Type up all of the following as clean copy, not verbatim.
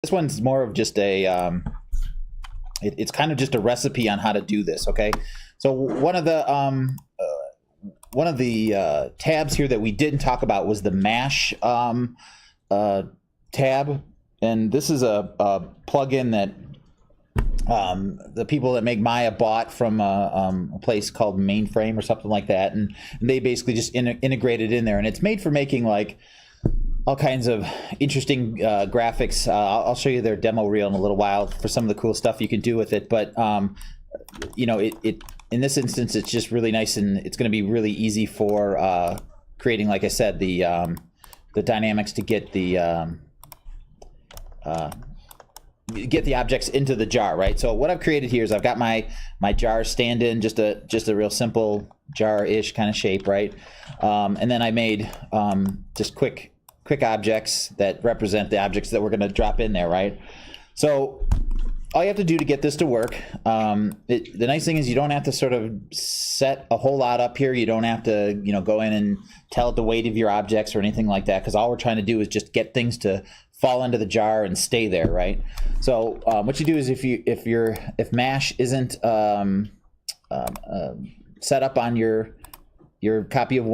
This one's more of just a, it's kind of just a recipe on how to do this, okay? So one of the tabs here that we didn't talk about was the MASH tab, and this is a plugin that the people that make Maya bought from a place called Mainframe or something like that, and they basically just integrate it in there, and it's made for making like all kinds of interesting graphics. I'll show you their demo reel in a little while for some of the cool stuff you can do with it, but you know, it in this instance it's just really nice, and it's going to be really easy for creating, like I said, the dynamics to get the objects into the jar, right? So what I've created here is I've got my jar stand-in, just a real simple jar-ish kind of shape, right? And then I made just quick objects that represent the objects that we're going to drop in there, right? So all you have to do to get this to work, the nice thing is you don't have to sort of set a whole lot up here. You don't have to, you know, go in and tell it the weight of your objects or anything like that, because all we're trying to do is just get things to fall into the jar and stay there, right? So what you do is if MASH isn't set up on your copy of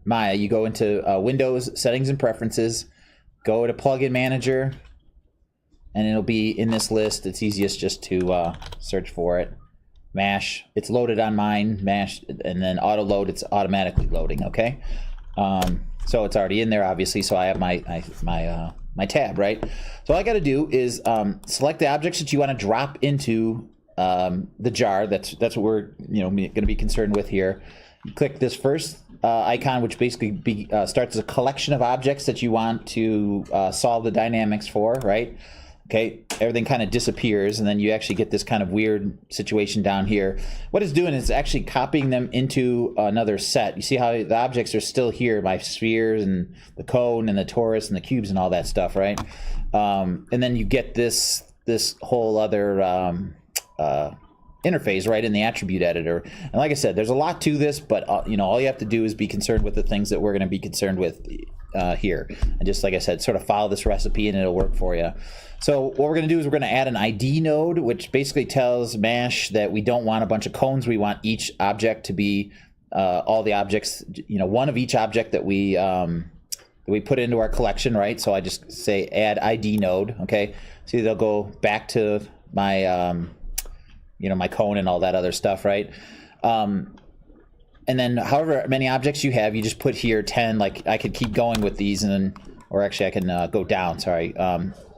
Maya, you go into Windows, Settings and Preferences, go to Plugin Manager, and it'll be in this list. It's easiest just to search for it. MASH, it's loaded on mine, MASH, and then auto load, it's automatically loading, okay? So it's already in there, obviously, so I have my tab, right? So all I gotta do is select the objects that you wanna drop into the jar. That's what we're gonna be concerned with here. You click this first icon, which basically starts as a collection of objects that you want to solve the dynamics for, right? Okay, everything kind of disappears, and then you actually get this kind of weird situation down here. What it's doing is actually copying them into another set. You see how the objects are still here, my spheres and the cone and the torus and the cubes and all that stuff, right? And then you get this whole other interface right in the attribute editor. And like I said, there's a lot to this, but you know, all you have to do is be concerned with the things that we're going to be concerned with here, and just like I said, sort of follow this recipe and it'll work for you. So what we're going to do is we're going to add an ID node, which basically tells MASH that we don't want a bunch of cones. We want each object to be all the objects, you know, one of each object that we put into our collection, right? So I just say add ID node. Okay, see, they'll go back to my you know, my cone and all that other stuff, right? And then however many objects you have, you just put here 10. Like I could keep going with these, and then, or actually I can go down, sorry,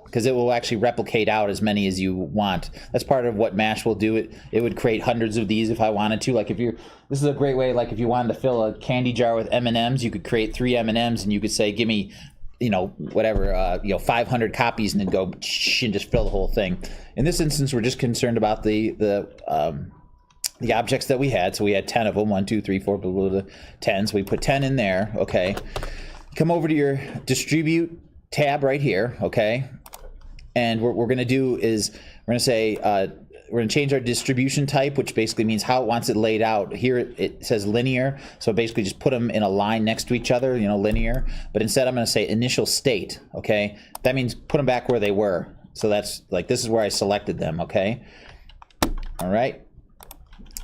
because it will actually replicate out as many as you want. That's part of what MASH will do. It would create hundreds of these if I wanted to. Like this is a great way, like if you wanted to fill a candy jar with M&Ms, you could create 3 M&Ms, and you could say, give me, you know, whatever, you know, 500 copies, and then go and just fill the whole thing. In this instance, we're just concerned about the objects that we had. So we had 10 of them, 1, 2, 3, 4, blah, blah, blah, 10. So we put 10 in there, okay. Come over to your distribute tab right here, okay. And what we're gonna do is we're gonna say, we're gonna change our distribution type, which basically means how it wants it laid out. Here it says linear, so basically just put them in a line next to each other, you know, linear. But instead I'm gonna say initial state, okay? That means put them back where they were. So that's like, this is where I selected them, okay? All right.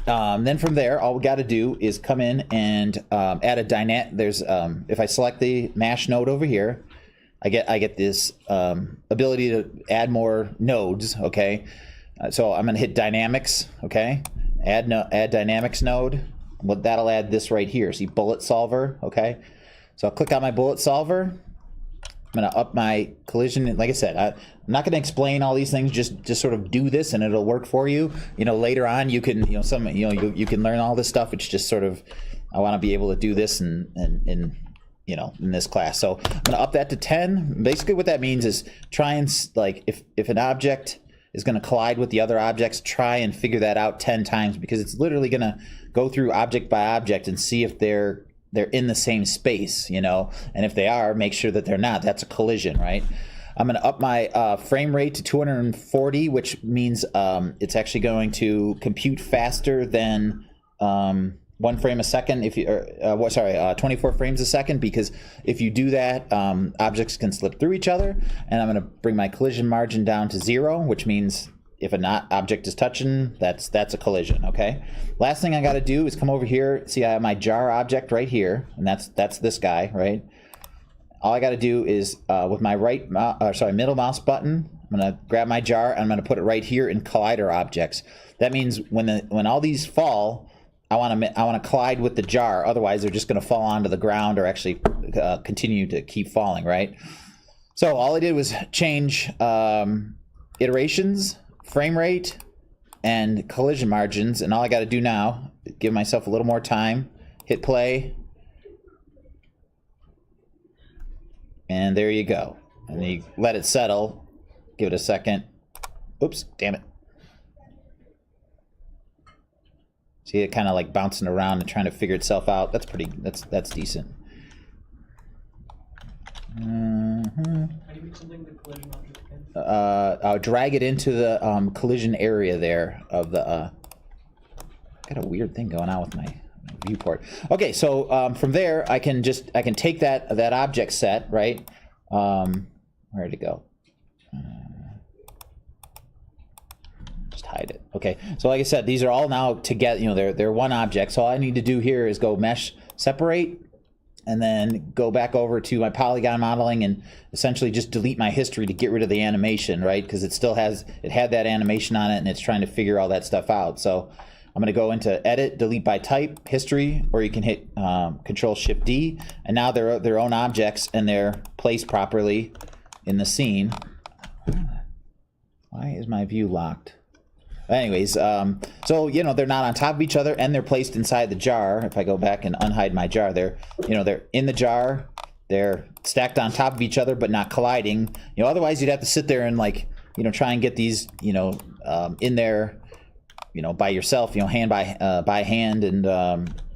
Then from there, all we got to do is come in and add a dynamic. There's if I select the MASH node over here, I get this ability to add more nodes. Okay, so I'm going to hit dynamics. Okay, add dynamics node. Well, that'll add this right here. See, bullet solver. Okay, so I'll click on my bullet solver. I'm going to up my collision. Like I said, I'm not going to explain all these things. Just sort of do this, and it'll work for you. You know, later on, you can, you know, you can learn all this stuff. It's just sort of, I want to be able to do this in you know, in this class. So I'm going to up that to 10. Basically, what that means is try and, like, if an object is going to collide with the other objects, try and figure that out 10 times, because it's literally going to go through object by object and see if they're in the same space, you know, and if they are, make sure that they're not. That's a collision, right? I'm going to up my frame rate to 240, which means it's actually going to compute faster than 1 frame a second, if you, 24 frames a second, because if you do that, objects can slip through each other. And I'm going to bring my collision margin down to 0, which means if a object is touching, that's a collision. Okay. Last thing I got to do is come over here. See, I have my jar object right here, and that's this guy, right? All I got to do is with my middle mouse button, I'm going to grab my jar and I'm going to put it right here in collider objects. That means when all these fall, I want to collide with the jar. Otherwise, they're just going to fall onto the ground or actually continue to keep falling, right? So all I did was change iterations, frame rate, and collision margins. And all I got to do now, give myself a little more time, hit play, and there you go. And then you let it settle. Give it a second. Oops, damn it. See it kind of like bouncing around and trying to figure itself out. That's decent. I'll drag it into the collision area there of the. Got a weird thing going on with my viewport. Okay, so from there I can take that object set, right? Where'd it go? Just hide it. Okay, so like I said, these are all now together. You know, they're one object. So all I need to do here is go mesh separate, and then go back over to my polygon modeling and essentially just delete my history to get rid of the animation, right? Because it had that animation on it, and it's trying to figure all that stuff out. So I'm going to go into Edit, Delete by Type, History, or you can hit Control-Shift-D, and now they're their own objects and they're placed properly in the scene. Why is my view locked? Anyways, so you know they're not on top of each other and they're placed inside the jar. If I go back and unhide my jar, they're in the jar. They're stacked on top of each other but not colliding. You know, otherwise you'd have to sit there and try and get these in there. By yourself, hand by hand, and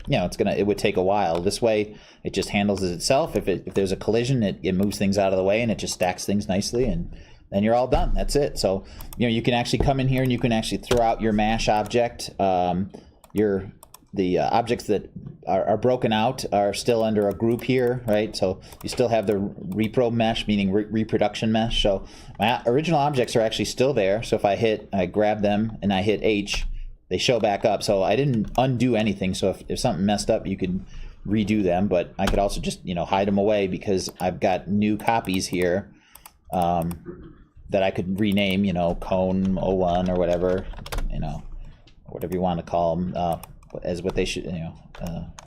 it would take a while. This way, it just handles it itself. If there's a collision, it moves things out of the way, and it just stacks things nicely, and then you're all done. That's it. So you can actually come in here and you can actually throw out your mesh object. The objects that are broken out are still under a group here, right? So you still have the repro mesh, meaning reproduction mesh. So my original objects are actually still there. So if I grab them and I hit H, they show back up. So I didn't undo anything. So if something messed up, you could redo them. But I could also just hide them away because I've got new copies here that I could rename, Cone 01 or whatever, whatever you want to call them. As what they should,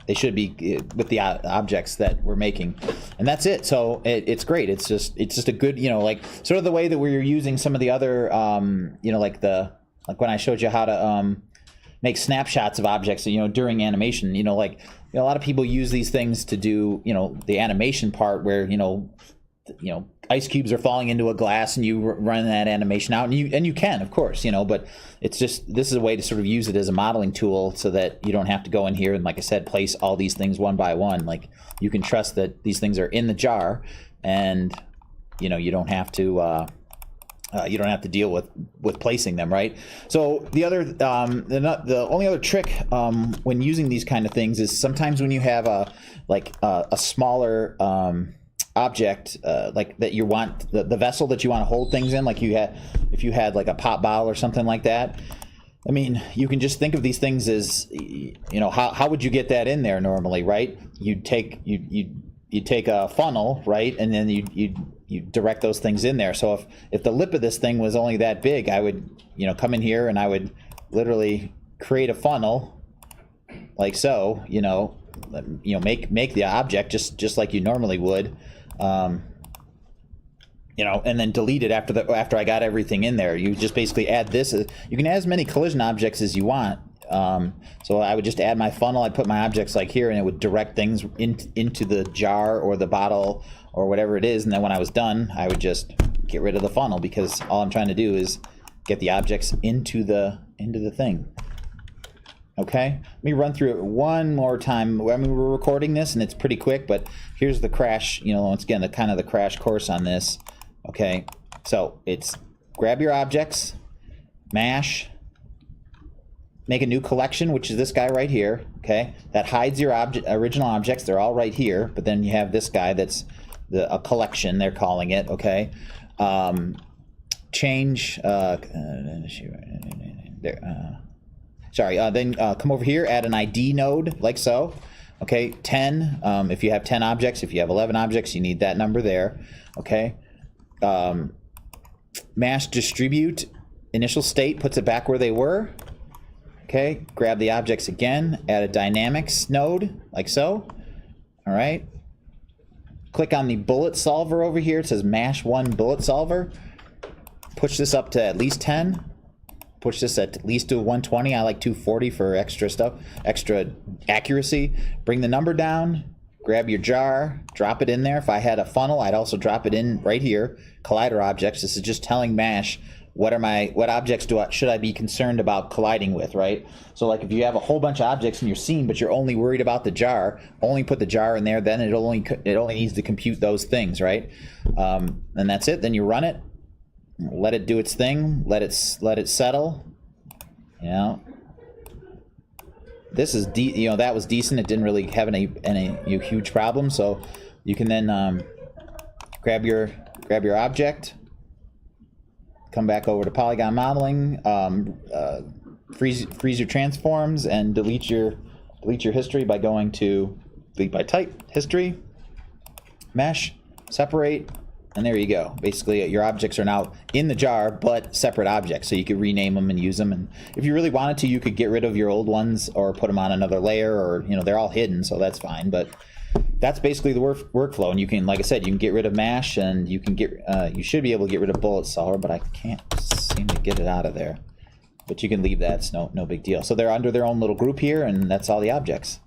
they should be with the objects that we're making, and that's it. So it's great. It's just a good, like sort of the way that we're using some of the other, like when I showed you how to make snapshots of objects, during animation. A lot of people use these things to do, the animation part where ice cubes are falling into a glass and you run that animation out, and you can, of course, but it's just, this is a way to sort of use it as a modeling tool so that you don't have to go in here and, like I said, place all these things one by one. Like, you can trust that these things are in the jar, and you don't have to deal with placing them, right? So the other the only other trick when using these kind of things is sometimes when you have a smaller object like that you want, the vessel that you want to hold things in, like if you had like a pop bottle or something like that. I mean, you can just think of these things as, how would you get that in there normally, right? You'd take a funnel, right, and then you direct those things in there. So if the lip of this thing was only that big, I would come in here and I would literally create a funnel like so, make the object just like you normally would. And then delete it after I got everything in there. You just basically add this. You can add as many collision objects as you want. So I would just add my funnel. I'd put my objects like here, and it would direct things into the jar or the bottle or whatever it is. And then when I was done, I would just get rid of the funnel, because all I'm trying to do is get the objects into the thing. Okay, let me run through it one more time. I mean, we're recording this and it's pretty quick, but here's the crash, once again, the crash course on this. Okay, so it's grab your objects, mash, make a new collection, which is this guy right here, okay? That hides your original objects. They're all right here, but then you have this guy that's a collection, they're calling it, okay? Change, then come over here, add an ID node, like so. Okay, 10, if you have 10 objects, if you have 11 objects, you need that number there, okay? Mash distribute initial state, puts it back where they were. Okay, grab the objects again, add a dynamics node, like so. All right. Click on the bullet solver over here. It says mash 1 bullet solver. Push this up to at least 10. Push this at least to 120. I like 240 for extra stuff, extra accuracy. Bring the number down. Grab your jar, drop it in there. If I had a funnel, I'd also drop it in right here. Collider objects. This is just telling Mash what objects should I be concerned about colliding with, right? So like if you have a whole bunch of objects in your scene, but you're only worried about the jar, only put the jar in there. Then it only needs to compute those things, right? And that's it. Then you run it, let it do its thing, let it settle. You know. This is that was decent. It didn't really have any huge problems. So you can then grab your object, come back over to polygon modeling, freeze your transforms, and delete your history by going to delete by type, history, mesh, separate, and there you go. Basically, your objects are now in the jar, but separate objects, so you could rename them and use them. And if you really wanted to, you could get rid of your old ones or put them on another layer, or they're all hidden, so that's fine. But that's basically the workflow. And you can, like I said, you can get rid of Mash, and you can you should be able to get rid of bullet solver, but I can't seem to get it out of there. But you can leave that. It's no big deal. So they're under their own little group here, and that's all the objects.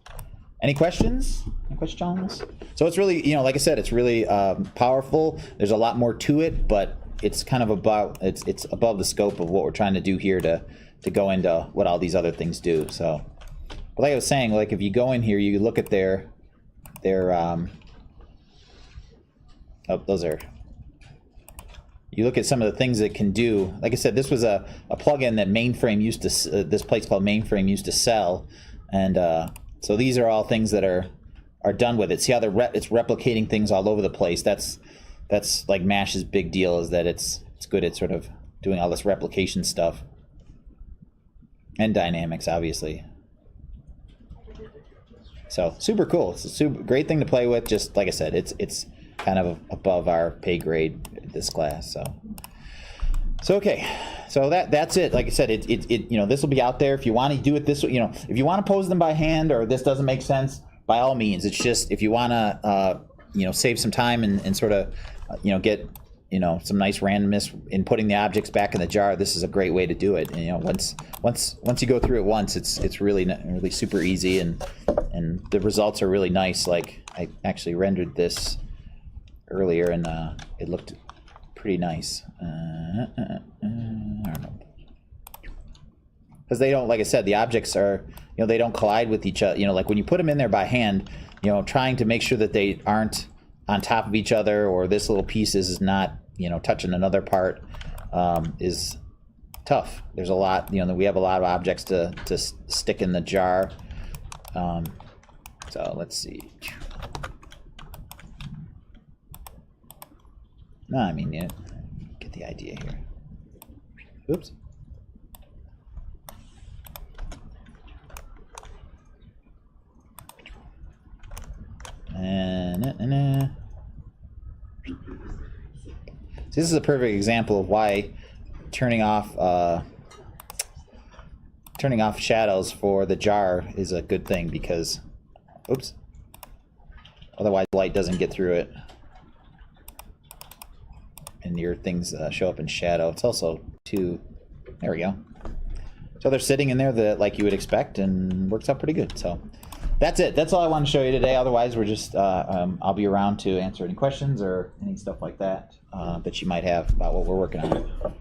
Any questions? Any questions? So it's really, like I said, it's really powerful. There's a lot more to it, but it's kind of it's above the scope of what we're trying to do here to go into what all these other things do. So, but like I was saying, like if you go in here, you look at their you look at some of the things it can do. Like I said, this was a plugin that Mainframe used to, this place called Mainframe used to sell, and so these are all things that are done with it. See how it's replicating things all over the place. That's like Mash's big deal, is that it's good at sort of doing all this replication stuff, and dynamics, obviously. So super cool. It's a super great thing to play with. Just like I said, it's kind of above our pay grade, this class. So okay, so that's it. Like I said, this will be out there if you want to do it this way. If you want to pose them by hand, or this doesn't make sense, by all means. It's just if you want to save some time and sort of get some nice randomness in putting the objects back in the jar, this is a great way to do it. And, once you go through it once, it's really super easy, and the results are really nice. Like I actually rendered this earlier, and it looked pretty nice. I don't know, because they don't, like I said, the objects are, they don't collide with each other. Like when you put them in there by hand, trying to make sure that they aren't on top of each other, or this little piece is not, touching another part, is tough. There's a lot, we have a lot of objects to stick in the jar. So let's see. No, I mean, get the idea here. Oops. So this is a perfect example of why turning off shadows for the jar is a good thing, because, oops, otherwise light doesn't get through it, and your things show up in shadow. It's also there we go. So they're sitting in there like you would expect, and works out pretty good. So that's it. That's all I want to show you today. Otherwise, we're just I'll be around to answer any questions or any stuff like that that you might have about what we're working on.